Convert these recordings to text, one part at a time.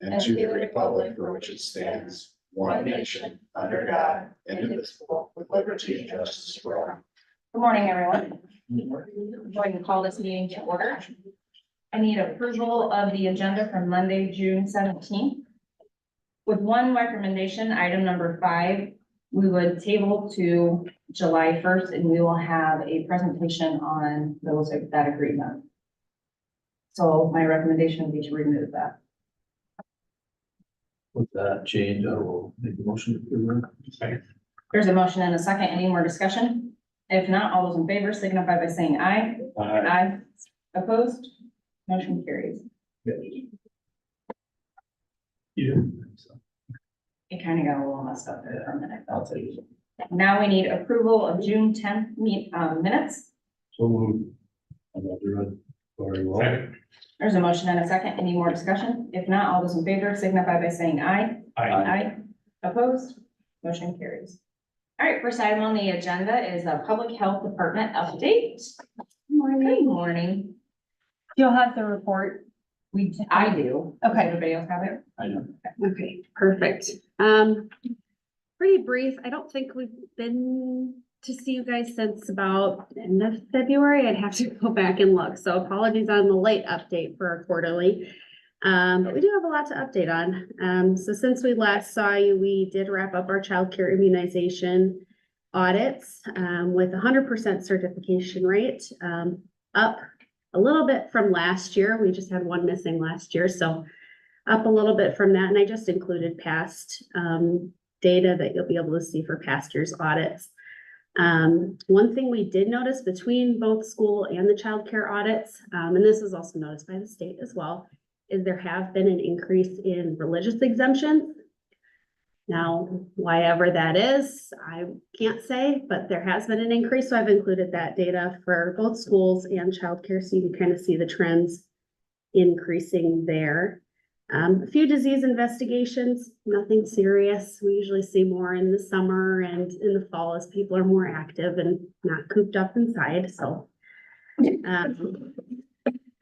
and to the republic for which it stands, one nation, under God, indivisible, with liberty and justice for all. Good morning, everyone. I'm going to call this meeting to order. I need approval of the agenda from Monday, June 17th. With one recommendation, item number 5, we would table to July 1st, and we will have a presentation on that agreement. So my recommendation would be to remove that. With that change, I will make a motion to approve that. There's a motion and a second. Any more discussion? If not, all those in favor signify by saying aye. Aye. Opposed? Motion carries. Yeah. So, It kind of got a little messed up there for a minute. I'll take it. Now we need approval of June 10th minutes. So moved. I'm not doing very well. There's a motion and a second. Any more discussion? If not, all those in favor signify by saying aye. Aye. Opposed? Motion carries. All right, first item on the agenda is a public health department update. Good morning. You'll have the report. I do. Okay. Everybody else have it? I know. Okay, perfect. Pretty brief. I don't think we've been to see you guys since about the end of February. I'd have to go back and look. So apologies on the late update for our quarterly. But we do have a lot to update on. So since we last saw you, we did wrap up our childcare immunization audits with 100% certification rate, up a little bit from last year. We just had one missing last year, so up a little bit from that. And I just included past data that you'll be able to see for past year's audits. One thing we did notice between both school and the childcare audits, and this is also noticed by the state as well, is there have been an increase in religious exemptions. Now, why ever that is, I can't say, but there has been an increase. So I've included that data for both schools and childcare, so you can kind of see the trends increasing there. A few disease investigations, nothing serious. We usually see more in the summer and in the fall as people are more active and not cooped up inside. So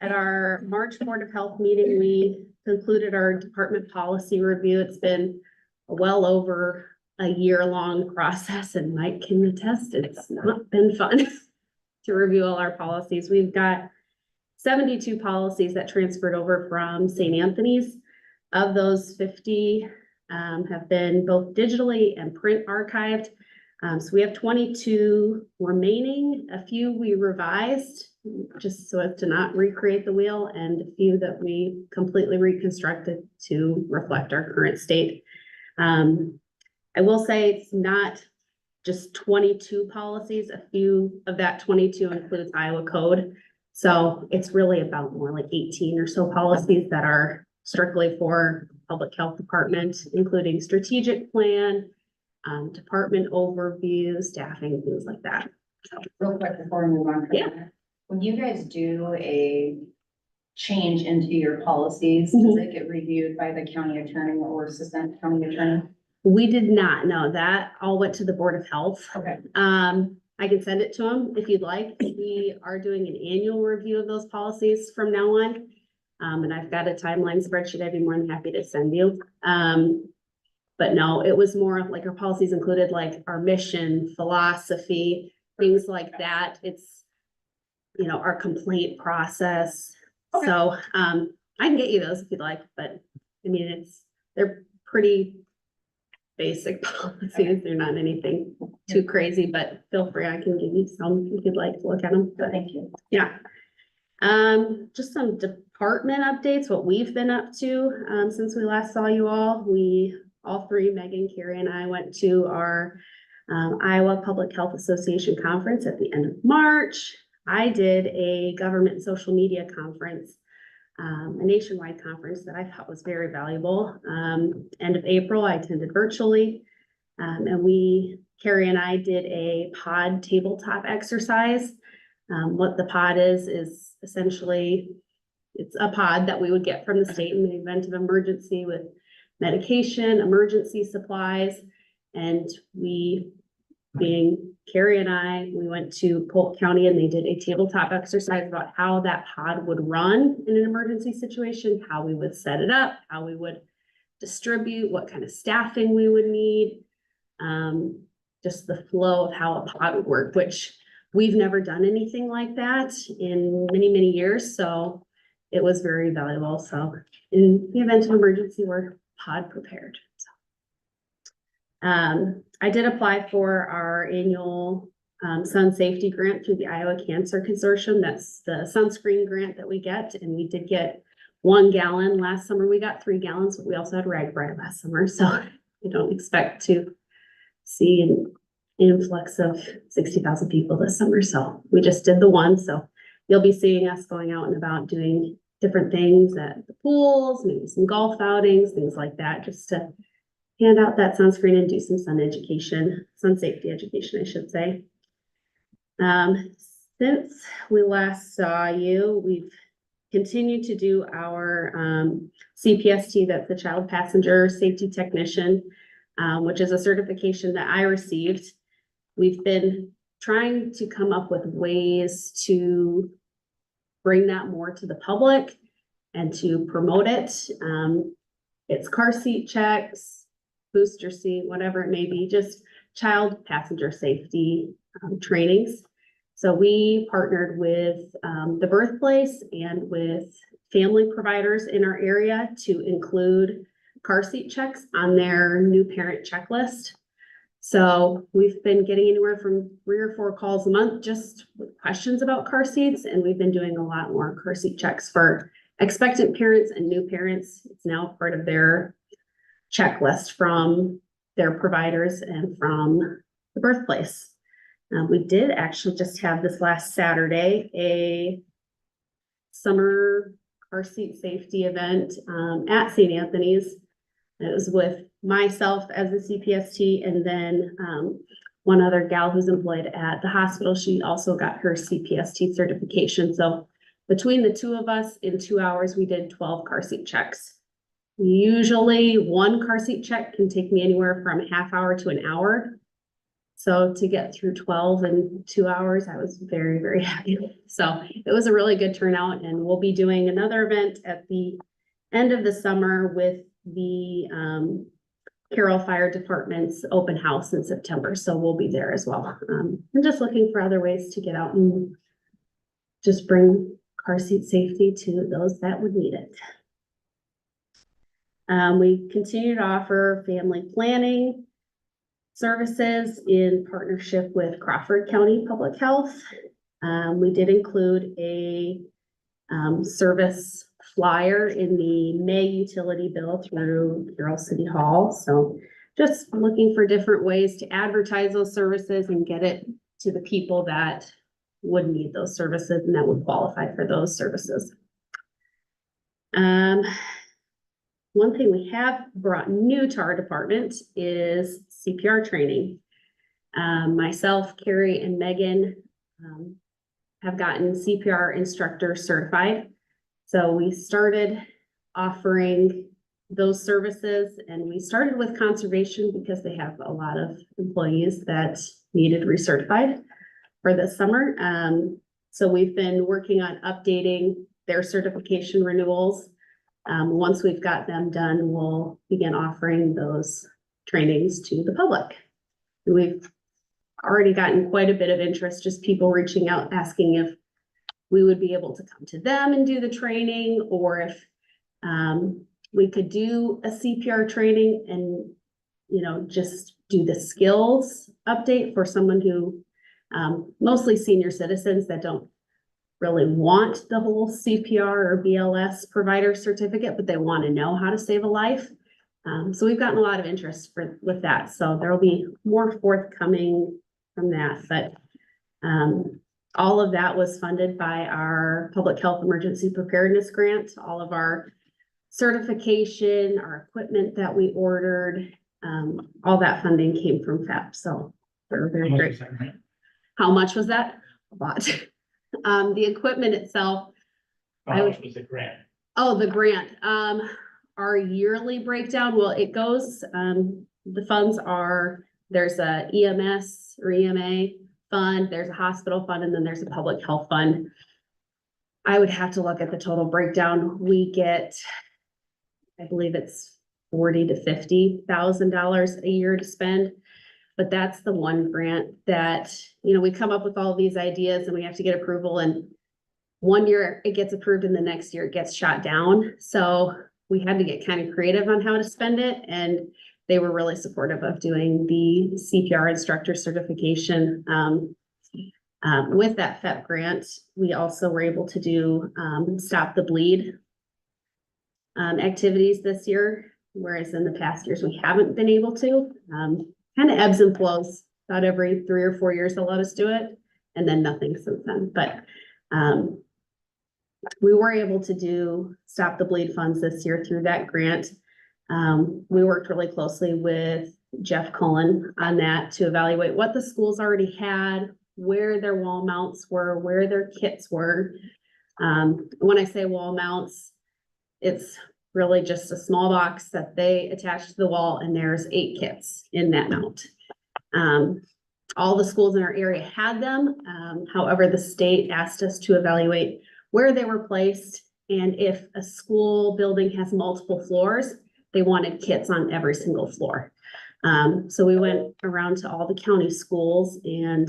at our March Board of Health meeting, we concluded our department policy review. It's been well over a year-long process, and Mike can attest it's not been fun to review all our policies. We've got 72 policies that transferred over from St. Anthony's. Of those, 50 have been both digitally and print archived. So we have 22 remaining. A few we revised just so as to not recreate the wheel, and a few that we completely reconstructed to reflect our current state. I will say it's not just 22 policies. A few of that 22 includes Iowa code. So it's really about more like 18 or so policies that are strictly for public health department, including strategic plan, department overview, staffing, things like that. Real quick before we move on. Yeah. When you guys do a change into your policies, does it get reviewed by the county attorney or assistant county attorney? We did not know that. All went to the Board of Health. Okay. I can send it to them if you'd like. We are doing an annual review of those policies from now on. And I've got a timeline spreadsheet I'd be more than happy to send you. But no, it was more of like our policies included like our mission, philosophy, things like that. It's, you know, our complete process. Okay. So I can get you those if you'd like, but I mean, they're pretty basic policies. They're not anything too crazy, but feel free. I can give you some if you'd like to look at them. But Thank you. yeah. Just some department updates, what we've been up to since we last saw you all. We all three, Megan, Carrie, and I went to our Iowa Public Health Association conference at the end of March. I did a government and social media conference, a nationwide conference that I thought was very valuable. End of April, I attended virtually, and Carrie and I did a pod tabletop exercise. What the pod is essentially, it's a pod that we would get from the state in the event of emergency with medication, emergency supplies, and we being Carrie and I, we went to Polk County and they did a tabletop exercise about how that pod would run in an emergency situation, how we would set it up, how we would distribute, what kind of staffing we would need. Just the flow of how a pod would work, which we've never done anything like that in many, many years. So it was very valuable. So in the event of emergency, we're pod prepared. So, I did apply for our annual sun safety grant through the Iowa Cancer Consortium. That's the sunscreen grant that we get. And we did get 1 gallon last summer. We got 3 gallons, but we also had RAGBRAI last summer. So we don't expect to see an influx of 60,000 people this summer. So we just did the one. So you'll be seeing us going out and about doing different things at the pools, maybe some golf outings, things like that, just to hand out that sunscreen and do some sun education, sun safety education, I should say. Since we last saw you, we've continued to do our CPST, that's the Child Passenger Safety Technician, which is a certification that I received. We've been trying to come up with ways to bring that more to the public and to promote it. It's car seat checks, booster seat, whatever it may be, just child passenger safety trainings. So we partnered with the birthplace and with family providers in our area to include car seat checks on their new parent checklist. So we've been getting anywhere from 3 or 4 calls a month just with questions about car seats, and we've been doing a lot more car seat checks for expectant parents and new parents. It's now part of their checklist from their providers and from the birthplace. We did actually just have this last Saturday a summer car seat safety event at St. Anthony's. It was with myself as a CPST and then one other gal who's employed at the hospital. She also got her CPST certification. So between the 2 of us, in 2 hours, we did 12 car seat checks. Usually 1 car seat check can take me anywhere from a half hour to an hour. So to get through 12 in 2 hours, I was very, very happy. So it was a really good turnout, and we'll be doing another event at the end of the summer with the Carroll Fire Department's open house in September. So we'll be there as well. I'm just looking for other ways to get out and just bring car seat safety to those that would need it. We continue to offer family planning services in partnership with Crawford County Public Health. We did include a service flyer in the May utility bill through Carroll City Hall. So just looking for different ways to advertise those services and get it to the people that would need those services and that would qualify for those services. One thing we have brought new to our department is CPR training. Myself, Carrie, and Megan have gotten CPR instructor certified. So we started offering those services, and we started with conservation because they have a lot of employees that needed recertified for this summer. So we've been working on updating their certification renewals. Once we've got them done, we'll begin offering those trainings to the public. And we've already gotten quite a bit of interest, just people reaching out, asking if we would be able to come to them and do the training, or if we could do a CPR training and, you know, just do the skills update for someone who, mostly senior citizens that don't really want the whole CPR or BLS provider certificate, but they want to know how to save a life. So we've gotten a lot of interest with that. So there will be more forthcoming from that, but all of that was funded by our Public Health Emergency Preparedness Grant. All of our certification, our equipment that we ordered, all that funding came from FEP. So they're very great. How much was that? A lot. The equipment itself. How much was the grant? Oh, the grant. Our yearly breakdown, well, it goes, the funds are there's a EMS or EMA fund, there's a hospital fund, and then there's a public health fund. I would have to look at the total breakdown. We get, I believe it's $40,000 to $50,000 a year to spend. But that's the one grant that, we come up with all these ideas and we have to get approval, and one year it gets approved and the next year it gets shot down. So we had to get kind of creative on how to spend it, and they were really supportive of doing the CPR instructor certification. With that FEP grant, we also were able to do Stop the Bleed activities this year, whereas in the past years we haven't been able to. Kind of ebbs and flows. About every 3 or 4 years they'll let us do it, and then nothing since then. But we were able to do Stop the Bleed funds this year through that grant. We worked really closely with Jeff Cullen on that to evaluate what the schools already had, where their wall mounts were, where their kits were. When I say wall mounts, it's really just a small box that they attach to the wall, and there's 8 kits in that mount. All the schools in our area had them. However, the state asked us to evaluate where they were placed, and if a school building has multiple floors, they wanted kits on every single floor. So we went around to all the county schools and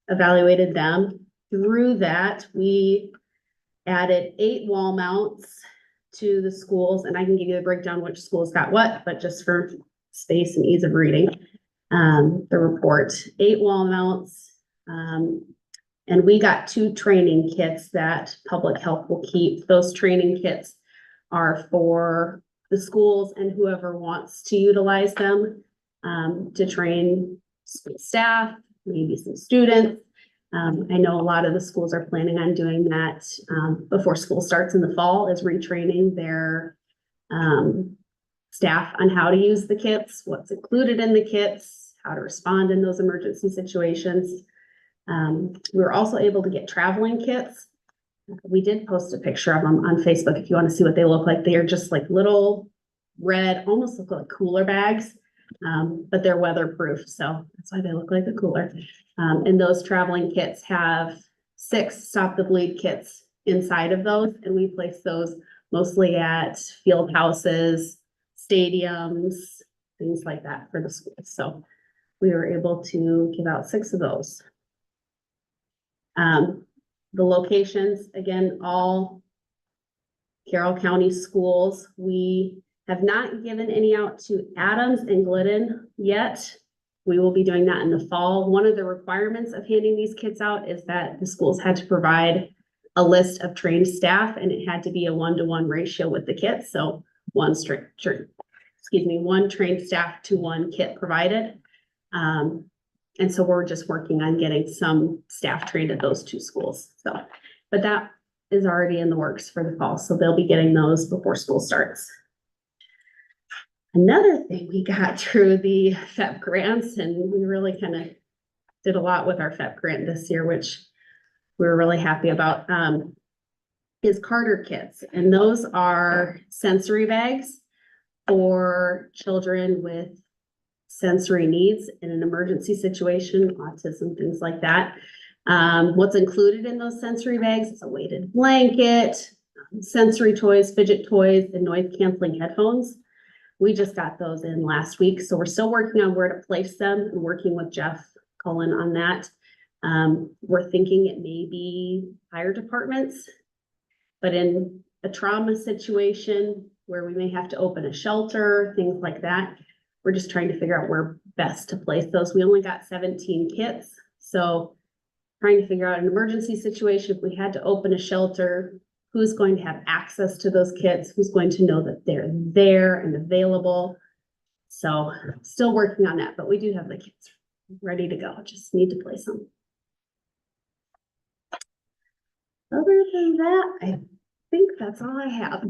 evaluated them. Through that, we added 8 wall mounts to the schools, and I can give you a breakdown which schools got what, but just for space and ease of reading, the report, 8 wall mounts, and we got 2 training kits that public health will keep. Those training kits are for the schools and whoever wants to utilize them to train staff, maybe some students. I know a lot of the schools are planning on doing that before school starts in the fall, is retraining their staff on how to use the kits, what's included in the kits, how to respond in those emergency situations. We were also able to get traveling kits. We did post a picture of them on Facebook if you want to see what they look like. They are just like little red, almost look like cooler bags, but they're weatherproof, so that's why they look like a cooler. And those traveling kits have 6 Stop the Bleed kits inside of those, and we place those mostly at field houses, stadiums, things like that for the schools. So we were able to give out 6 of those. The locations, again, all Carroll County schools. We have not given any out to Adams and Glidden yet. We will be doing that in the fall. One of the requirements of handing these kits out is that the schools had to provide a list of trained staff, and it had to be a 1-to-1 ratio with the kits. So one trained staff to 1 kit provided. And so we're just working on getting some staff trained at those 2 schools. So, but that is already in the works for the fall. So they'll be getting those before school starts. Another thing we got through the FEP grants, and we really kind of did a lot with our FEP grant this year, which we were really happy about, is Carter kits. And those are sensory bags for children with sensory needs in an emergency situation, autism, things like that. What's included in those sensory bags is a weighted blanket, sensory toys, fidget toys, and noise canceling headphones. We just got those in last week, so we're still working on where to place them and working with Jeff Cullen on that. We're thinking it may be fire departments, but in a trauma situation where we may have to open a shelter, things like that, we're just trying to figure out where best to place those. We only got 17 kits, so trying to figure out an emergency situation. If we had to open a shelter, who's going to have access to those kits? Who's going to know that they're there and available? So still working on that, but we do have the kits ready to go. Just need to place them. Other than that, I think that's all I have.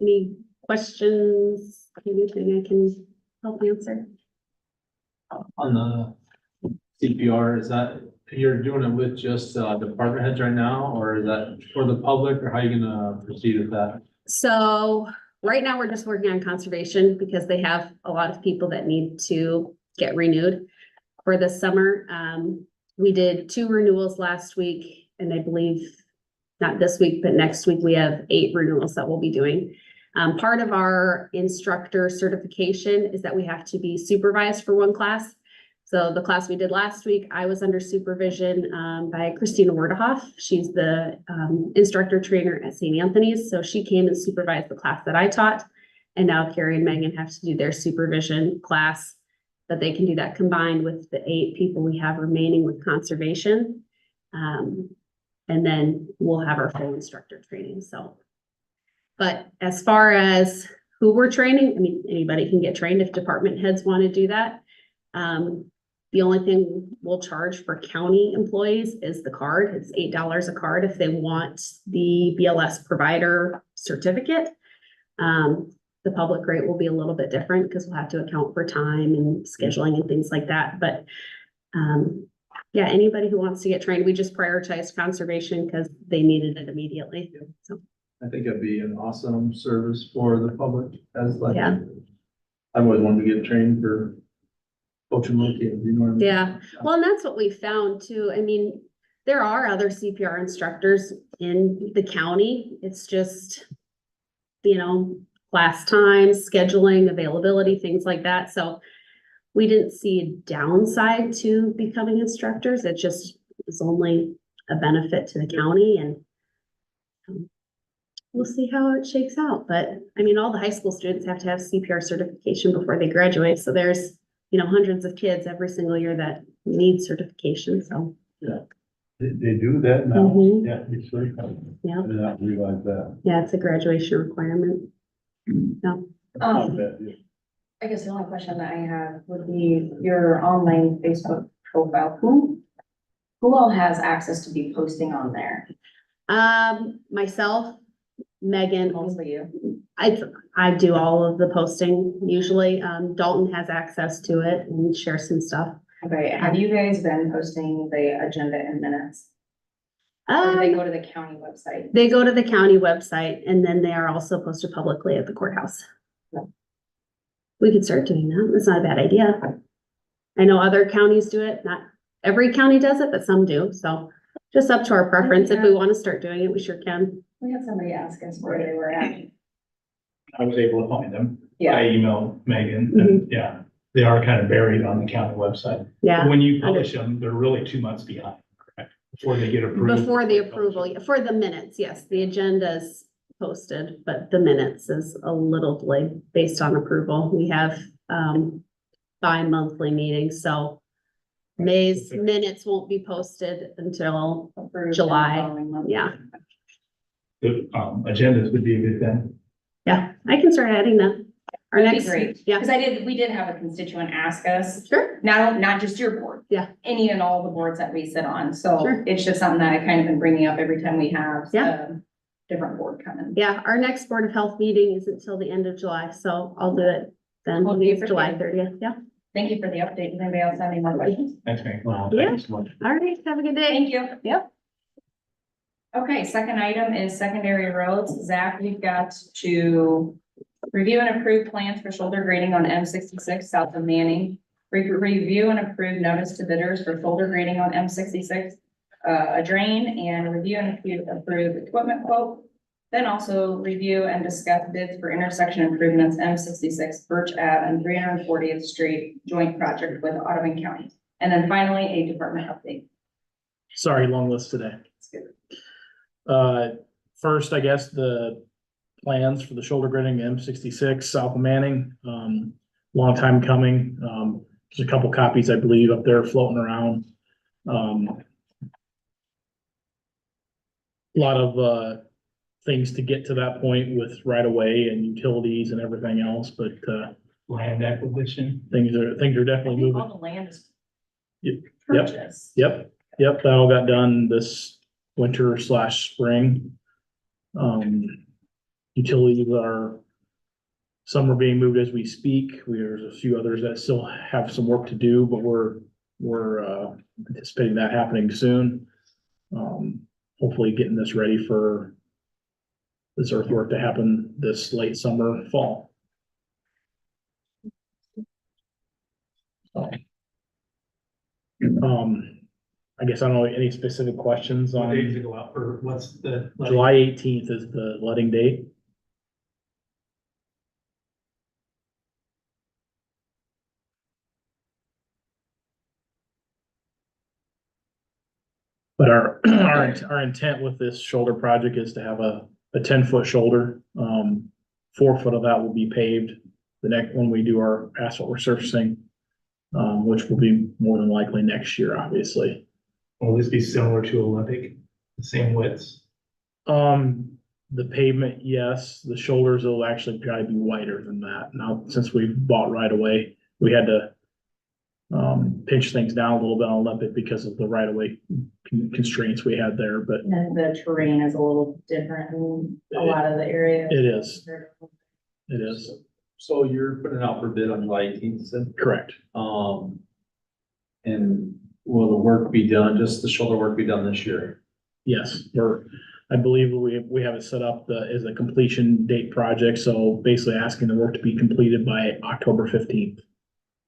Any questions? Anything I can help answer? On the CPR, is that, you're doing it with just department heads right now, or is that for the public, or how are you gonna proceed with that? So right now we're just working on conservation because they have a lot of people that need to get renewed for this summer. We did 2 renewals last week, and I believe not this week, but next week we have 8 renewals that we'll be doing. Part of our instructor certification is that we have to be supervised for 1 class. So the class we did last week, I was under supervision by Christina Werdehoff. She's the instructor trainer at St. Anthony's. So she came and supervised the class that I taught. And now Carrie and Megan have to do their supervision class, that they can do that combined with the 8 people we have remaining with conservation. And then we'll have our full instructor training. So, but as far as who we're training, I mean, anybody can get trained if department heads want to do that. The only thing we'll charge for county employees is the card. It's $8 a card if they want the BLS provider certificate. The public rate will be a little bit different because we'll have to account for time and scheduling and things like that. But yeah, anybody who wants to get trained, we just prioritized conservation because they needed it immediately. So, I think it'd be an awesome service for the public as like. Yeah. I've always wanted to get trained for coaching little kids, you know what I mean? yeah, well, and that's what we found too. I mean, there are other CPR instructors in the county. It's just, class times, scheduling, availability, things like that. So we didn't see a downside to becoming instructors. It just is only a benefit to the county, and we'll see how it shakes out. But I mean, all the high school students have to have CPR certification before they graduate. So there's, hundreds of kids every single year that need certification. So, They do that now? Mhm. Yeah, it's very yeah, I did not realize that. yeah, it's a graduation requirement. Yeah. Not bad, yeah. I guess the only question that I have would be your online Facebook profile. Who all has access to be posting on there? Myself, Megan, Mostly you. I do all of the posting usually. Dalton has access to it and shares some stuff. Okay, have you guys been posting the agenda in minutes? Or do they go to the county website? They go to the county website, and then they are also posted publicly at the courthouse. We could start doing that. That's not a bad idea. I know other counties do it. Not every county does it, but some do. So just up to our preference. If we want to start doing it, we sure can. We had somebody ask us where they were at. I was able to find them. Yeah. I emailed Megan, and yeah, they are kind of buried on the county website. Yeah. When you publish them, they're really 2 months behind, correct? Before they get approved. Before the approval, for the minutes, yes, the agenda's posted, but the minutes is a little delayed based on approval. We have bi-monthly meetings, so May's minutes won't be posted until, Approved in the July. following month. yeah. The agendas would be a good thing. Yeah, I can start adding them. Our That'd be next, great. yeah, Because we did have a constituent ask us, sure, not just your board. Yeah. Any and all the boards that we sit on. So Sure. it's just something that I kind of been bringing up every time we have Yeah. a different board coming. yeah, our next Board of Health meeting is until the end of July, so I'll do it then. Well, It's July appreciate 30th, yeah. Thank you for the update. Does anybody else have any more questions? Thanks, Megan. Wow, Yeah. thanks so much. All right, have a good day. Thank you. Yep. Okay, second item is secondary roads. Zach, we've got to review and approve plans for shoulder grading on M66 south of Manning. Review and approve notice to bidders for shoulder grading on M66, a drain, and review and approve equipment quote. Then also review and discuss bids for intersection improvements M66 Birch Ave and 340th Street joint project with Ottawa County. And then finally, a department update. Sorry, long list today. That's good. First, I guess the plans for the shoulder grading M66 south of Manning, long time coming. There's a couple copies, I believe, up there floating around. A lot of, things to get to that point with right of way and utilities and everything else, but, Land acquisition. things are definitely I think moving. all the land is Yep. purchased. Yep, that all got done this winter / spring. Utilities are, some are being moved as we speak. There's a few others that still have some work to do, but we're anticipating that happening soon. Hopefully getting this ready for this earthwork to happen this late summer, fall. So, I guess I don't know, any specific questions What days to on go out for, what's the? July 18th is the letting date. But our intent with this shoulder project is to have a 10-foot shoulder. 4 foot of that will be paved the next, when we do our asphalt resurfacing, which will be more than likely next year, obviously. Will this be similar to Olympic, the same widths? The pavement, yes, the shoulders will actually probably be wider than that. Now, since we've bought right away, we had to pinch things down a little bit on Olympic because of the right of way constraints we had there, but And the terrain is a little different in a lot of the areas. it is, it is, So you're putting out for bid on July 18th, then? correct. And will the work be done, just the shoulder work be done this year? Yes, I believe we have it set up as a completion date project, so basically asking the work to be completed by October 15th.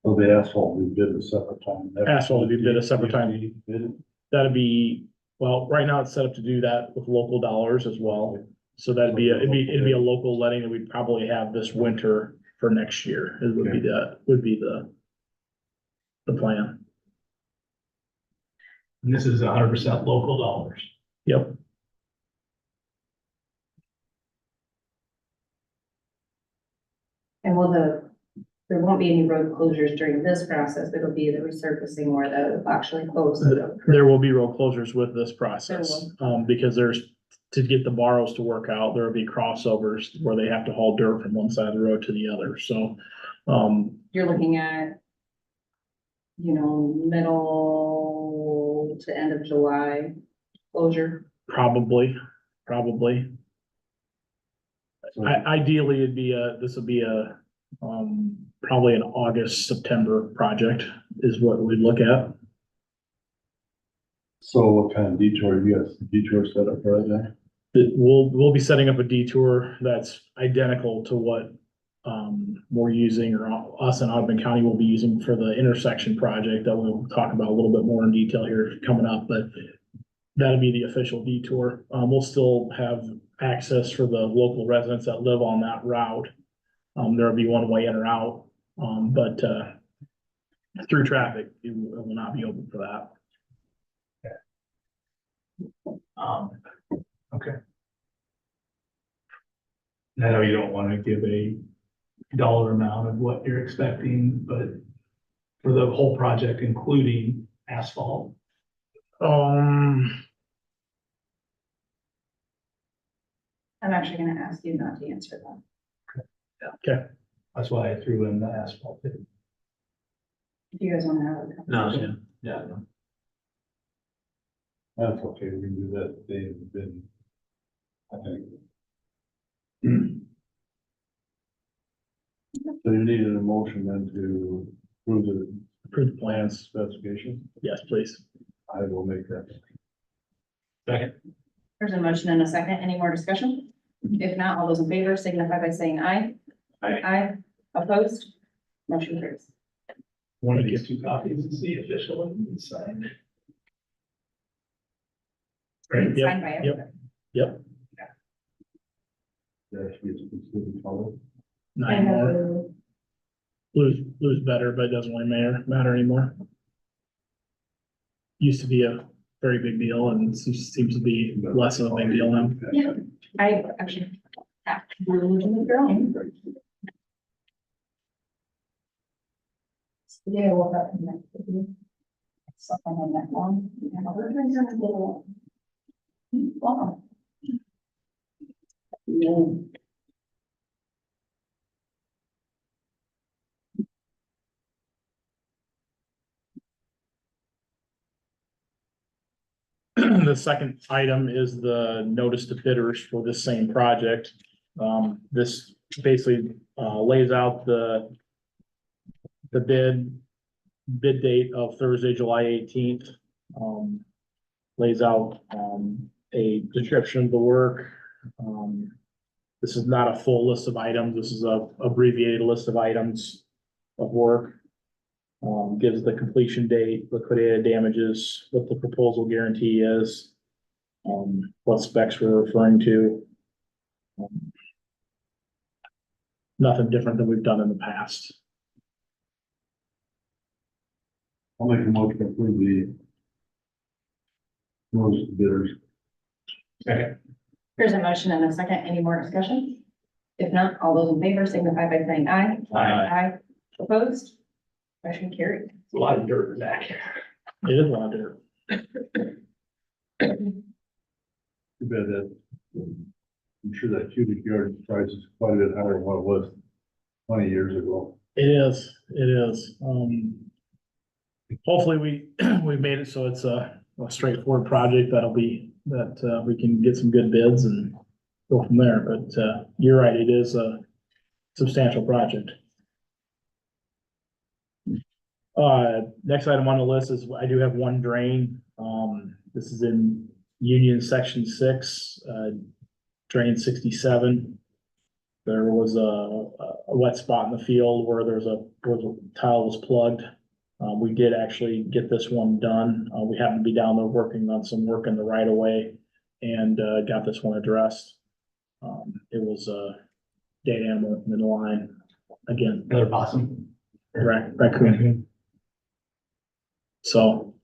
So the asphalt we bid a separate time. Asphalt will be bid a separate time. Bid it. That'd be, well, right now it's set up to do that with local dollars as well. So that'd be, it'd be a local letting that we'd probably have this winter for next year. It would be the plan. And this is 100% local dollars. Yep. And there won't be any road closures during this process, it'll be the resurfacing or the actually close. There will be road closures with this process, because to get the borrows to work out, there will be crossovers where they have to haul dirt from one side of the road to the other, so. You're looking at, middle to end of July closure. Probably. So Ideally, this would be probably an August, September project is what we'd look at. so what kind of detour, you got some detour set up right there? We'll be setting up a detour that's identical to what we're using, or us in Audubon County will be using for the intersection project that we'll talk about a little bit more in detail here coming up, but that'll be the official detour. We'll still have access for the local residents that live on that route. There'll be one way in or out, but through traffic, it will not be open for that. Okay. And I know you don't want to give a dollar amount of what you're expecting, but for the whole project, including asphalt, I'm actually gonna ask you not to answer that. that's why I threw in the asphalt. If you guys wanna have a No, conversation. yeah. That's okay, we can do that today in the bid. I think. So you needed a motion then to approve the Approved plans, specification? yes, please. I will make that. Second. There's a motion and a second. Any more discussion? If not, all those in favor signify by saying aye. Aye. Aye. Opposed? Motion carries. One of Thank these two copies is the official and signed. Great. Yep, Signed by everybody. Yep, That should be specific color. 9 more. Blue's better, but it doesn't really matter anymore. Used to be a very big deal and seems to be less of a big deal now. Yeah. I actually. Today I woke up and something on that one. Wow. The second item is the notice to bidders for this same project. This basically lays out the bid date of Thursday, July 18th. Lays out a description of the work, This is not a full list of items. This is a abbreviated list of items of work. Gives the completion date, liquidated damages, what the proposal guarantee is, what specs we're referring to. Nothing different than we've done in the past. I'll make a motion to approve the most bidders. Second. There's a motion and a second. Any more discussion? If not, all those in favor signify by saying aye. Aye. Opposed? Motion carried. A lot of dirt back here. It is a lot of dirt. Too bad that, I'm sure that cubic yard price is quite a bit higher than what it was 20 years ago. It is. Hopefully we've made it so it's a straightforward project that we can get some good bids and go from there. But, you're right, it is a substantial project. Next item on the list is, I do have one drain. This is in Union Section 6, drain 67. There was a wet spot in the field where where the tile was plugged. We did actually get this one done. We happened to be down there working on some work in the right of way and got this one addressed. It was a dead animal in the line. Again, Another possum. raccoon. So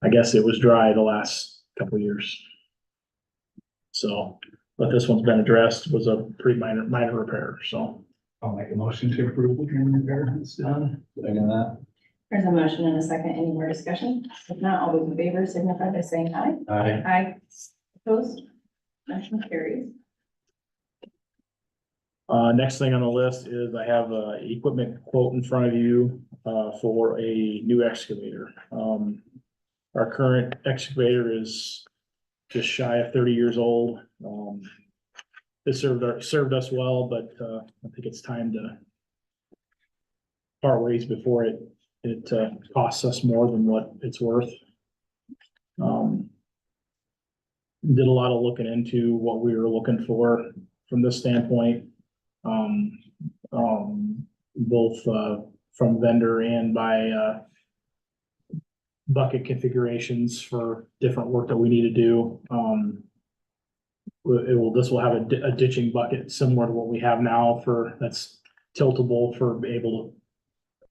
I guess it was dry the last couple of years. So, but this one's been addressed, was a pretty minor repair, so. I'll make a motion to approve the drain repair. It's done. Second that. There's a motion and a second. Any more discussion? If not, all those in favor signify by saying aye. Aye. Aye. Opposed? Motion carries. Next thing on the list is I have a equipment quote in front of you, for a new excavator. Our current excavator is just shy of 30 years old. It served us well, but, I think it's time to part ways before it costs us more than what it's worth. Did a lot of looking into what we were looking for from this standpoint. Both, from vendor and by, bucket configurations for different work that we need to do. This will have a ditching bucket similar to what we have now that's tiltable for able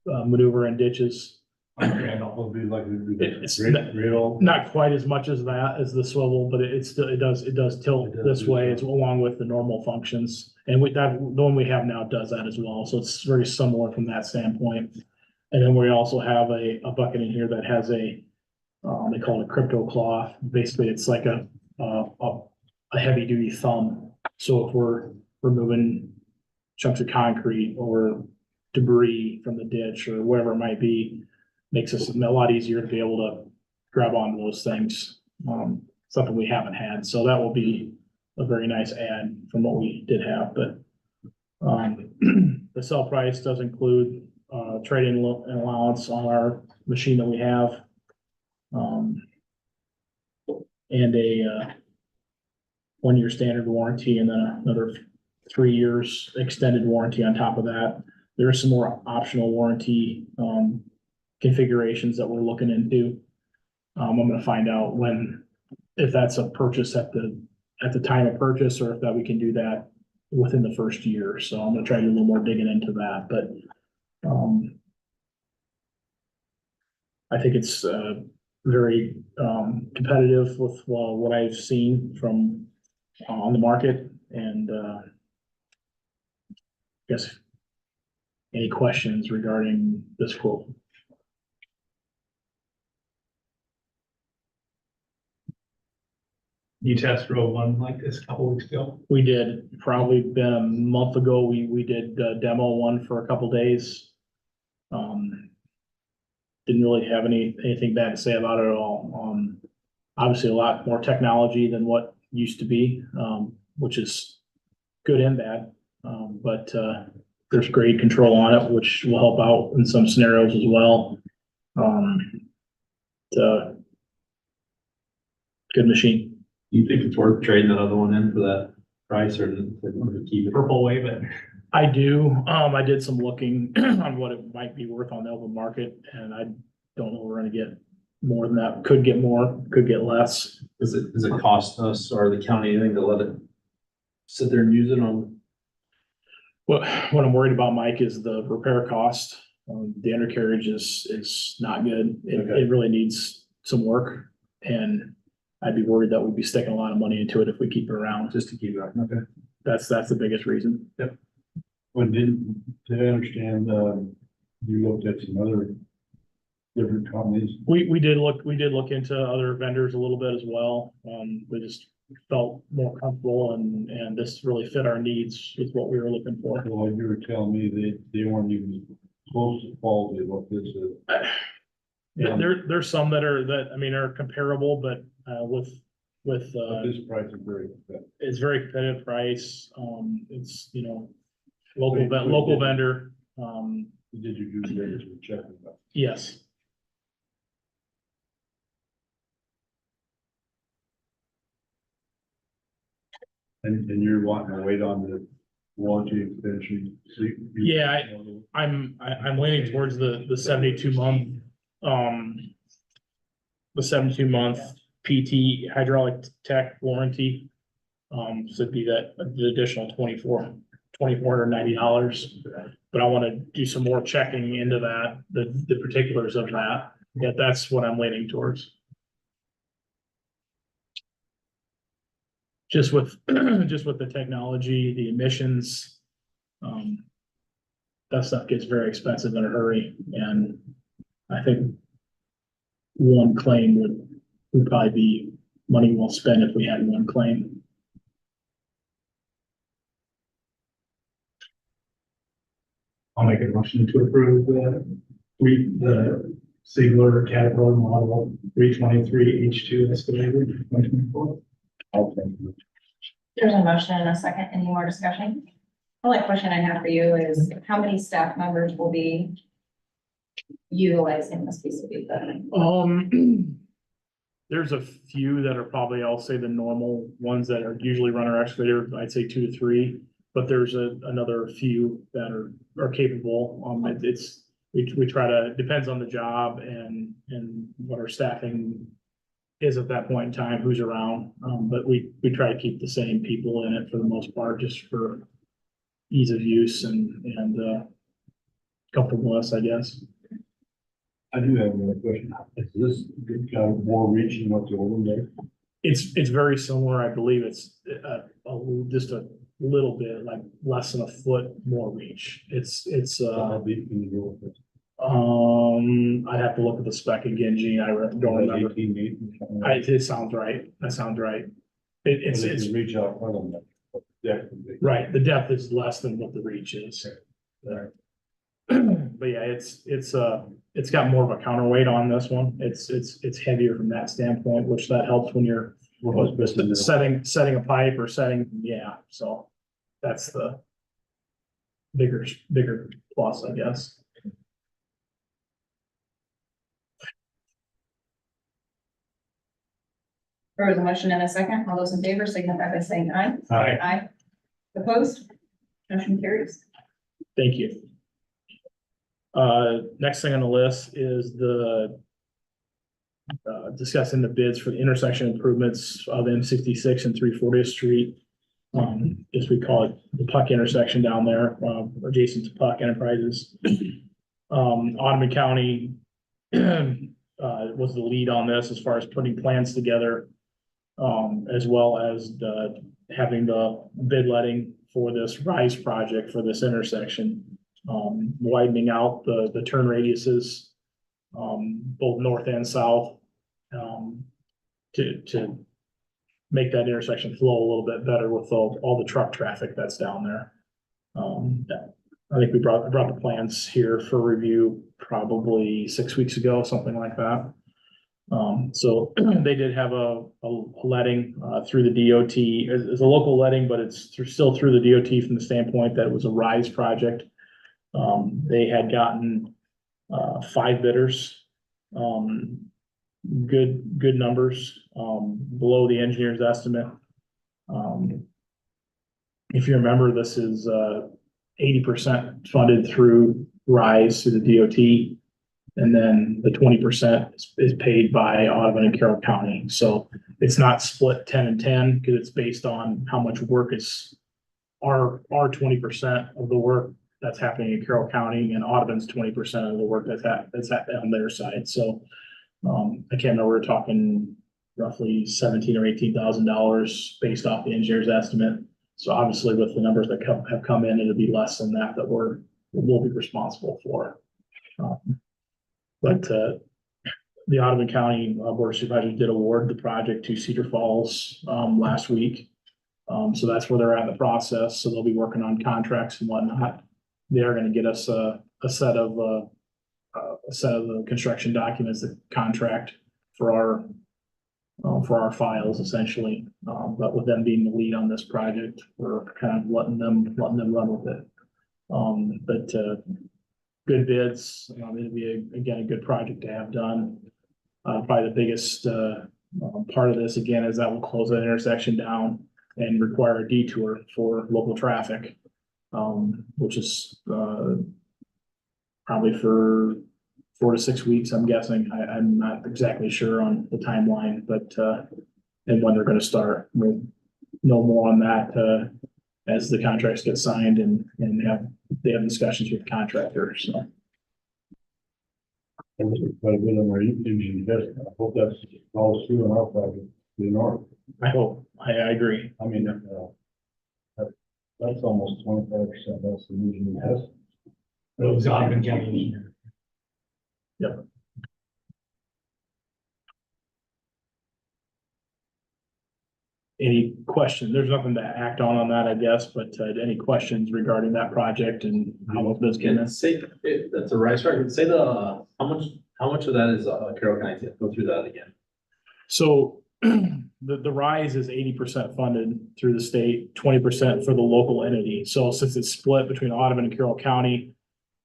to maneuver in ditches. And it'll be like, It's real. Not quite as much as that as the swivel, but it does tilt It does this do way. so. It's along with the normal functions. And the one we have now does that as well. So it's very similar from that standpoint. And then we also have a bucket in here that has they call it a crypto cloth. Basically, it's like a heavy duty thumb. So if we're removing chunks of concrete or debris from the ditch or whatever it might be, makes us a lot easier to be able to grab onto those things. Something we haven't had. So that will be a very nice add from what we did have, but the sell price does include trade-in allowance on our machine that we have. And a 1-year standard warranty and then another 3 years extended warranty on top of that. There are some more optional warranty configurations that we're looking into. I'm gonna find out if that's a purchase at the time of purchase or if that we can do that within the first year. So I'm gonna try to do a little more digging into that, but I think it's very competitive with what I've seen from on the market and guess any questions regarding this quote? You test drove one like this a couple weeks ago. We did, probably been a month ago, we did demo one for a couple days. Didn't really have anything bad to say about it at all. Obviously a lot more technology than what used to be, which is good and bad. But there's grade control on it, which will help out in some scenarios as well. Good machine. You think it's worth trading that other one in for that price or to keep it? Purple wave it. I do, I did some looking on what it might be worth on the open market, and I don't know we're gonna get more than that. Could get more, could get less. Does it cost us or the county anything to let it sit there and use it on? What I'm worried about, Mike, is the repair cost. The undercarriage is not good. Okay. It really needs some work. And I'd be worried that we'd be sticking a lot of money into it if we keep it around. Just to keep it, okay. That's the biggest reason. But did I understand, you looked at some other different companies? We did look into other vendors a little bit as well. We just felt more comfortable and this really fit our needs with what we were looking for. Well, you were telling me they weren't even close to quality of what this is. There's some are comparable, but with But this price is very good. it's very competitive price. It's, local vendor. Did you do that to check it out? Yes. And you're wanting to wait on the warranty extension? Yeah, I'm leaning towards the 72-month, the 72-month PT hydraulic tech warranty. So it'd be the additional $2,490. But I want to do some more checking into that, the particulars of that. Yeah, that's what I'm leaning towards. Just with the technology, the emissions, that stuff gets very expensive in a hurry, and I think one claim would probably be money well spent if we had one claim. I'll make a motion to approve the Ziegler Caterpillar model 323 H2 excavator 2024. There's a motion and a second. Any more discussion? The only question I have for you is how many staff members will be utilizing this piece of equipment? There's a few that are probably, I'll say, the normal ones that are usually run our excavator. I'd say 2 to 3, but there's another few that are capable. We try to, depends on the job and what our staffing is at that point in time, who's around. But we try to keep the same people in it for the most part, just for ease of use and comfortableness, I guess. I do have another question. Is this kind of more reach than what the old one there? It's very similar. I believe it's just a little bit, like less than a foot more reach. How deep can you go with it? I'd have to look at the spec again, Gene. I don't remember. 18 feet or something like that? It sounds right. That sounds right. It's But if you reach out front of them, what the depth would be. right. The depth is less than what the reach is. Right. But yeah, it's got more of a counterweight on this one. It's heavier from that standpoint, which that helps when you're setting a pipe or yeah, so that's the bigger plus, I guess. There was a motion and a second. All those in favor signify by saying aye. Aye. Aye. Opposed? Motion carries. Thank you. Next thing on the list is discussing the bids for the intersection improvements of M66 and 340th Street. As we call it, the Puck intersection down there, adjacent to Puck Enterprises. Ottoman County was the lead on this as far as putting plans together, as well as having the bid letting for this RISE project for this intersection. Widening out the turn radiuses, both north and south, to make that intersection flow a little bit better with all the truck traffic that's down there. I think we brought the plans here for review probably 6 weeks ago, something like that. So they did have a letting through the DOT. It's a local letting, but it's still through the DOT from the standpoint that it was a RISE project. They had gotten 5 bidders. Good numbers, below the engineer's estimate. if you remember, this is 80% funded through RISE through the DOT. And then the 20% is paid by Audubon and Carroll County. So it's not split 10 and 10 because it's based on how much work is our 20% of the work that's happening in Carroll County, and Audubon's 20% of the work that's on their side. So I can't remember, we're talking roughly $17,000 or $18,000 based off the engineer's estimate. So obviously with the numbers that have come in, it'll be less than that we'll be responsible for. But the Audubon County Board of Supervisors did award the project to Cedar Falls last week. So that's where they're at in the process. So they'll be working on contracts and whatnot. They are going to get us a set of the construction documents, the contract for our files essentially. But with them being the lead on this project, we're kind of letting them run with it. But good bids. It'll be again a good project to have done. Probably the biggest part of this again is that will close that intersection down and require a detour for local traffic, which is probably for 4 to 6 weeks, I'm guessing. I'm not exactly sure on the timeline, but and when they're going to start. We'll know more on that as the contracts get signed and they have discussions with contractors. So. And this is quite a bit on our engine test. I hope that's all through on our project, the north. I hope. I agree. I mean, that's almost 25%. That's the engine test. Those Audubon County engineer. Yep. Any question? There's nothing to act on that, I guess, but any questions regarding that project and how those bids came in? Say, that's a RISE record. Say how much of that is Carroll County? Go through that again. So the RISE is 80% funded through the state, 20% for the local entity. So since it's split between Audubon and Carroll County,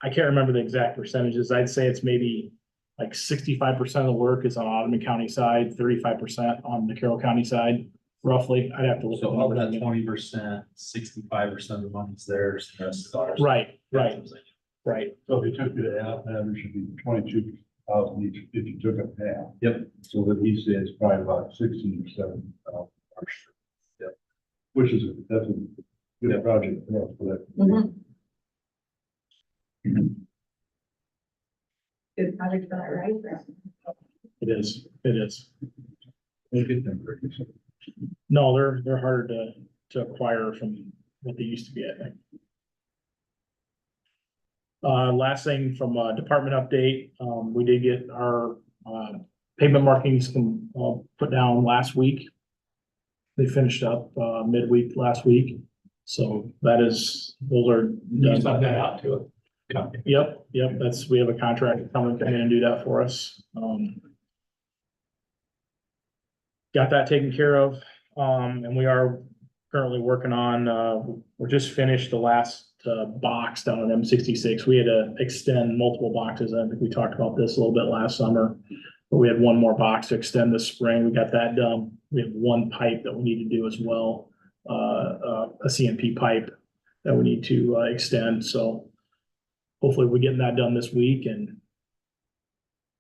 I can't remember the exact percentages. I'd say it's maybe like 65% of the work is on Audubon County side, 35% on the Carroll County side, roughly. I'd have to look. So of that 20%, 65% of the money's theirs, the rest is ours. Right. So if you took it out, then it should be 22,000 each if you took it half. Yep. So that he says probably about 16 or 17,000. Yep. Which is, that's a good project for us for that. Mhm. Good project for that, right? It is. We'll get them pretty soon. No, they're harder to acquire from what they used to be, I think. Last thing from a department update, we did get our pavement markings put down last week. They finished up midweek last week. So those are You done. sub that out to it. Yep, we have a contract coming in and do that for us. Got that taken care of. And we are currently working on, we're just finished the last box down on M66. We had to extend multiple boxes. I think we talked about this a little bit last summer, but we had one more box to extend this spring. We got that done. We have one pipe that we need to do as well, a CMP pipe that we need to extend. So hopefully we're getting that done this week and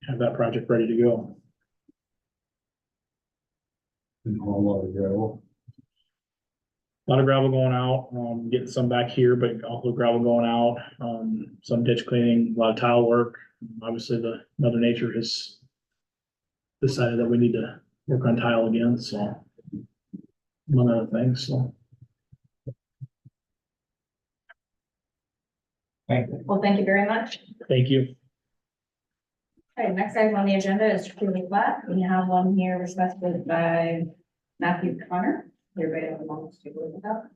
have that project ready to go. And a whole lot of gravel. A lot of gravel going out, getting some back here, but also gravel going out, some ditch cleaning, a lot of tile work. Obviously, the Mother Nature has decided that we need to work on tile again, so among other things, so. Well, thank you very much. Thank you. Okay, next item on the agenda is security plat. We have one here requested by Matthew Connor. Everybody have a moment to take a look at that.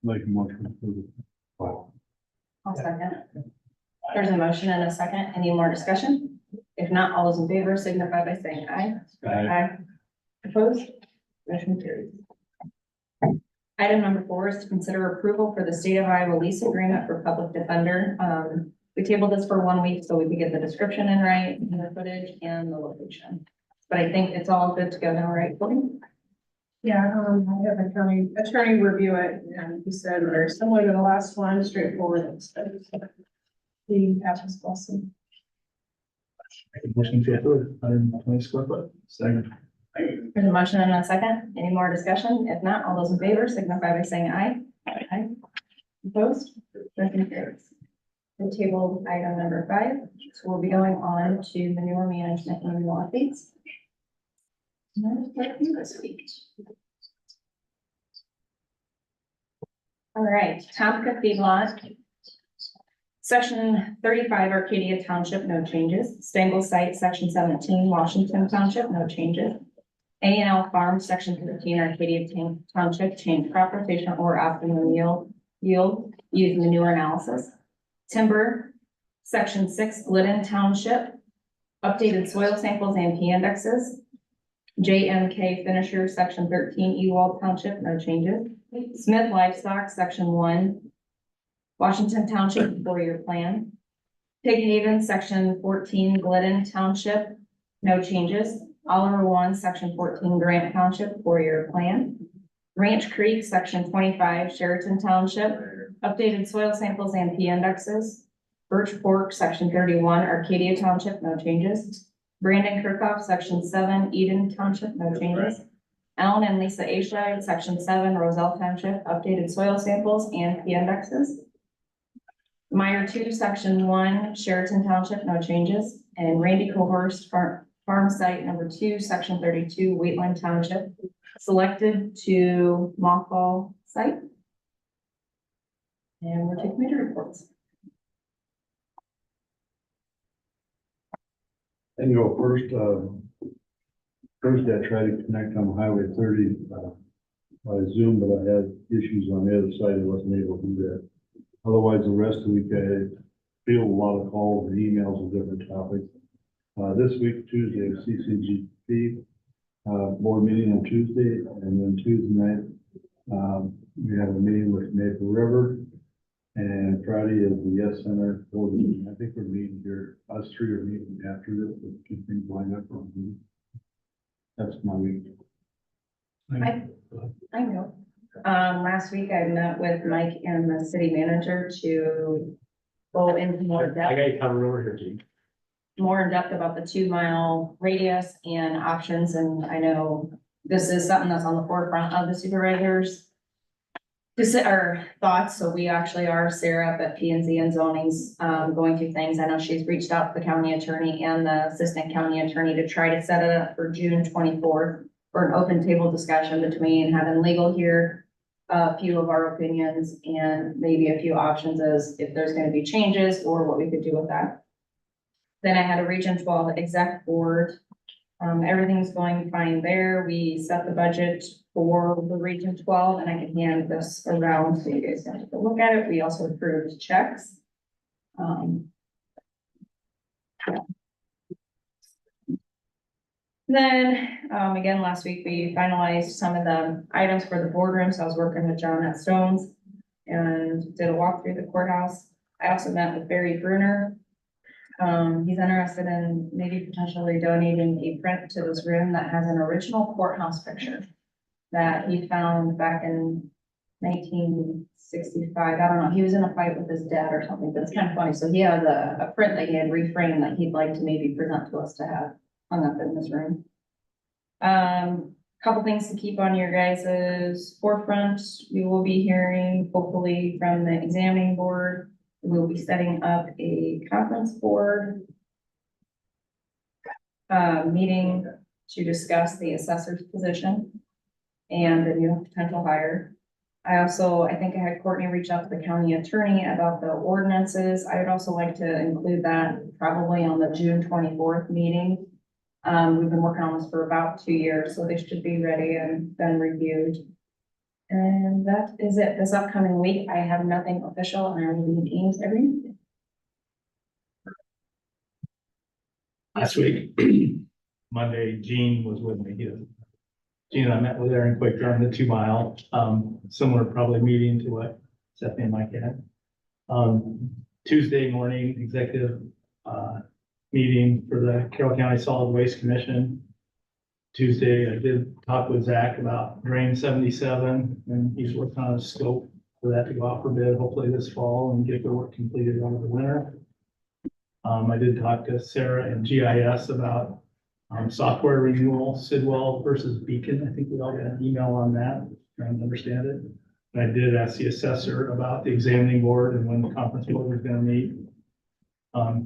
Like a motion for the. Wow. I'll second. There's a motion and a second. Any more discussion? If not, all those in favor signify by saying aye. Aye. Opposed? Motion carries. Item number 4 is to consider approval for the state of Iowa lease agreement for public defender. We tabled this for 1 week so we could get the description in right, and the footage and the location. But I think it's all good to go now, right, Courtney? Yeah, I have attorney review it, and he said very similar to the last one, straightforward and stuff. The applicant's blessing. Motion to approve, 120 square foot. Second. There's a motion and a second. Any more discussion? If not, all those in favor signify by saying aye. Aye. Opposed? Motion carries. The table item number 5, so we'll be going on to manure management and law fees. This week. All right, Tomka feedlot. Section 35 Arcadia Township, no changes. Stengel Site, Section 17 Washington Township, no changes. A&L Farm, Section 13 Arcadia Township, change crop rotation or optimum yield, use manure analysis. Timber, Section 6 Glidden Township, updated soil samples and P indexes. JMK Finisher, Section 13 Ewald Township, no changes. Smith Livestock, Section 1 Washington Township, 4-year plan. Pig Haven, Section 14 Glidden Township, no changes. Oliver 1, Section 14 Grant Township, 4-year plan. Ranch Creek, Section 25 Sheraton Township, updated soil samples and P indexes. Birch Fork, Section 31 Arcadia Township, no changes. Brandon Kirkhoff, Section 7 Eden Township, no changes. Alan and Lisa Aishai, Section 7 Roselle Township, updated soil samples and P indexes. Meyer 2, Section 1 Sheraton Township, no changes. And Randy Cohorst, Farm Site number 2, Section 32 Wheatland Township, selected to mothball site. And we're to committee reports. And you go first, Thursday I tried to connect on Highway 30 by Zoom, but I had issues on the other side. I wasn't able to do that. Otherwise, the rest of the week I feel a lot of calls and emails on different topics. This week, Tuesday, CCGP board meeting on Tuesday, and then Tuesday night we have a meeting with Maple River. And Friday is the Yes Center board meeting. I think we're meeting here. Us 3 are meeting after this, but keep things lined up for me. That's my week. I know. Last week I met with Mike and the city manager to go into more depth. I got you covered over here, Gene. More in depth about the 2-mile radius and options, and I know this is something that's on the forefront of the supervisors. Our thoughts, so we actually are, Sarah up at P and Z and zonings, going through things. I know she's reached out to the county attorney and the assistant county attorney to try to set it up for June 24th for an open table discussion between having legal here, a few of our opinions, and maybe a few options as if there's going to be changes or what we could do with that. Then I had a Region 12 exec board. Everything's going fine there. We set the budget for the Region 12, and I can hand this around so you guys can take a look at it. We also approved checks. Then, again, last week we finalized some of the items for the boardroom. So I was working with John at Stones and did a walk through the courthouse. I also met with Barry Bruner. He's interested in maybe potentially donating a print to this room that has an original courthouse picture that he found back in 1965. I don't know. He was in a fight with his dad or something, but it's kind of funny. So he has a print that he had reframed that he'd like to maybe present to us to have hung up in this room. Couple things to keep on your guys's forefront. We will be hearing hopefully from the examining board. We'll be setting up a conference board meeting to discuss the assessor's position and the new potential hire. I think I had Courtney reach out to the county attorney about the ordinances. I would also like to include that probably on the June 24th meeting. We've been working on this for about 2 years, so they should be ready and been reviewed. And that is it. This upcoming week, I have nothing official, and I will be in Ames every week. Last week, Monday, Gene was with me. Gene and I met with Aaron Quick on the 2-mile, similar probably meeting to what Stephanie and Mike had. Tuesday morning executive, meeting for the Carroll County Solid Waste Commission. Tuesday, I did talk with Zach about Drain 77, and he's working on a scope for that to go out for bid, hopefully this fall, and get the work completed over the winter. I did talk to Sarah and GIS about software renewal, Sidwell versus Beacon. I think we all got an email on that, trying to understand it. And I did ask the assessor about the examining board and when the conference board was gonna meet.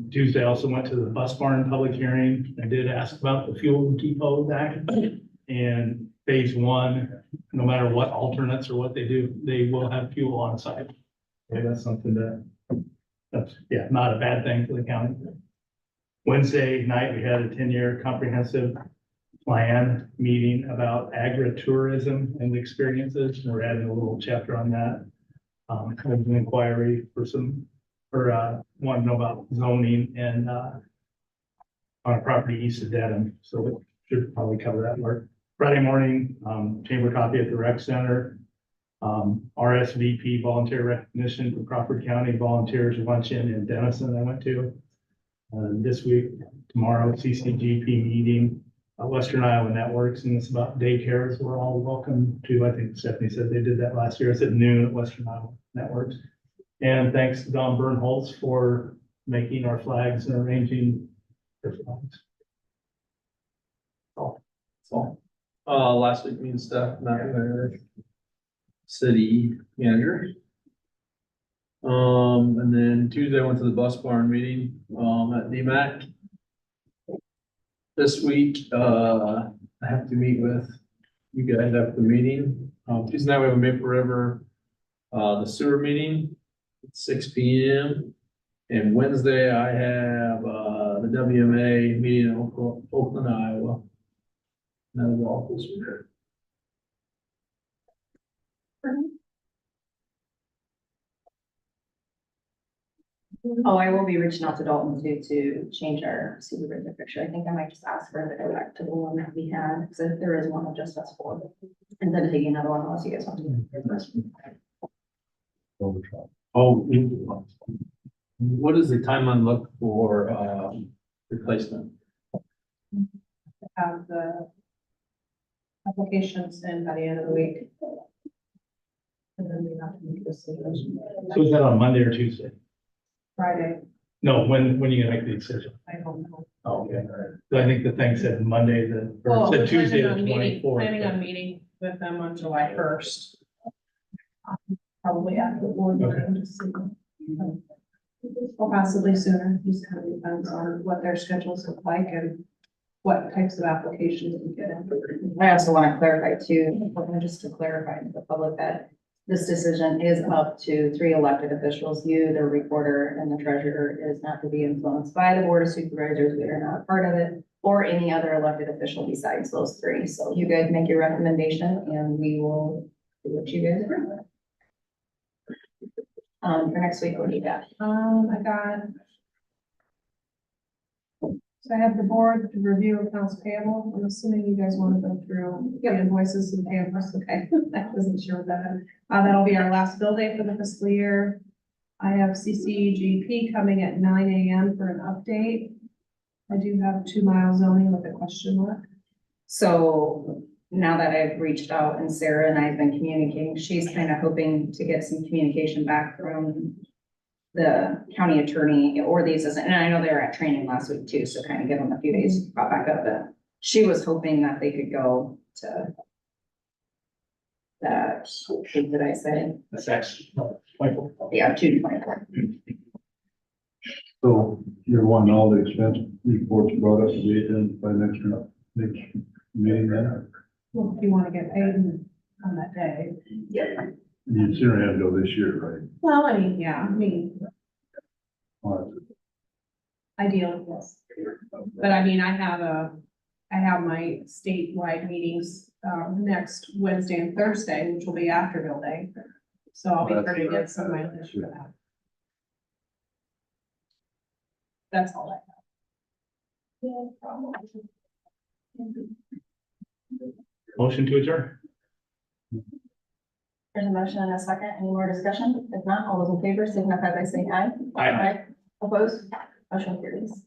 Tuesday, I also went to the bus barn public hearing. I did ask about the fuel depot back. And phase one, no matter what alternates or what they do, they will have fuel on site. Okay, that's something that's, yeah, not a bad thing for the county. Wednesday night, we had a 10-year comprehensive plan meeting about agritourism and experiences. And we're adding a little chapter on that. Kind of an inquiry for want to know about zoning and on a property east of Dedham. So we should probably cover that more. Friday morning, chamber coffee at the rec center. RSVP volunteer recognition for Crawford County volunteers luncheon in Denison I went to. This week, tomorrow, CCGP meeting, Western Iowa Networks, and it's about daycares. We're all welcome to. I think Stephanie said they did that last year. It's at noon at Western Iowa Networks. And thanks to Don Bernholtz for making our flags and arranging their flags. So, last week, me and Steph met with city manager. And then Tuesday I went to the bus barn meeting, at DMAC. This week, I have to meet with you guys after the meeting. Tuesday night we have a Maple River, the sewer meeting at 6 p.m. And Wednesday I have, the WMA meeting in Oakland, Iowa. That was all this week. Oh, I will be reaching out to Dalton too, to change our supervisor picture. I think I might just ask her to go back to the one that we had, because if there is one of just us four. And then taking another one unless you guys want to. What is the timeline look for, replacement? Have the applications in by the end of the week. And then we have to make a decision. So is that on Monday or Tuesday? Friday, No, when you gonna make the decision? I don't know. Oh, okay, all right. So I think the thing said Monday, or Well, it we're said Tuesday, the planning on meeting, 24th. planning on meeting with them on July 1st. Probably after the board meeting, just see. Or possibly sooner, just kind of depends on what their schedules look like and what types of applications we get in. I also want to clarify too, just to clarify to the public that this decision is up to 3 elected officials. You, the recorder, and the treasurer is not to be influenced by the board of supervisors. We are not a part of it, or any other elected official besides those 3. So you guys make your recommendation and we will do what you guys agree with. For next week, what do you got? I got. So I have the board to review accounts payable. I'm assuming you guys want to go through the invoices and payables. Okay, I wasn't sure of that. That'll be our last bill day for the fiscal year. I have CCGP coming at 9 a.m. for an update. I do have 2 mile zoning with a question mark. So now that I've reached out and Sarah and I have been communicating, she's kind of hoping to get some communication back from the county attorney or the assistant. And I know they were at training last week too, so kind of give them a few days to pop back up. But she was hoping that they could go to that, what did I say? That's actually, Michael. Yeah, 224. So you're wanting all the expense reports brought up to date then by next meeting then? Well, if you want to get paid on that day. Yeah. You'd sooner have to go this year, right? Well, I mean, yeah, All ideal, yes. But I mean, I have my statewide meetings, next Wednesday and Thursday, which will be after bill day. So I'll be That's trying to right. get some mileage for that. That's all I have. No problem. Motion to adjourn. There's a motion and a second. Any more discussion? If not, all those in favor signify by saying aye. Aye. Opposed? Motion carries.